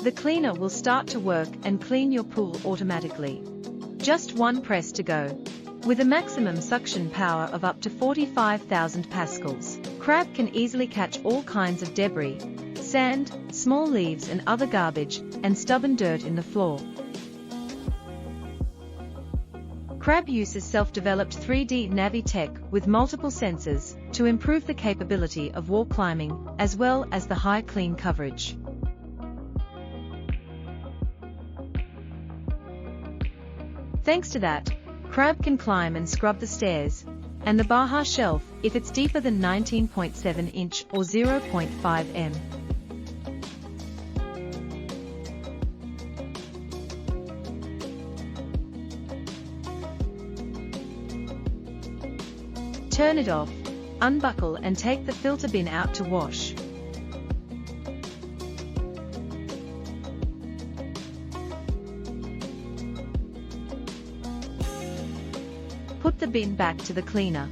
The cleaner will start to work and clean your pool automatically. Just one press to go. With a maximum suction power of up to 45,000 pascals, Crab can easily catch all kinds of debris, sand, small leaves and other garbage, and stubborn dirt in the floor. Crab uses self-developed 3D Navi tech with multiple sensors to improve the capability of wall climbing, as well as the high clean coverage. Thanks to that, Crab can climb and scrub the stairs, and the Baja shelf if it's deeper than 19.7 inch or 0.5 m. Turn it off, unbuckle and take the filter bin out to wash. Put the bin back to the cleaner.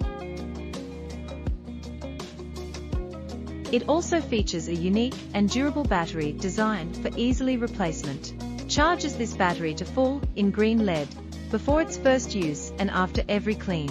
It also features a unique and durable battery designed for easily replacement. Charges this battery to full in green LED before its first use and after every clean.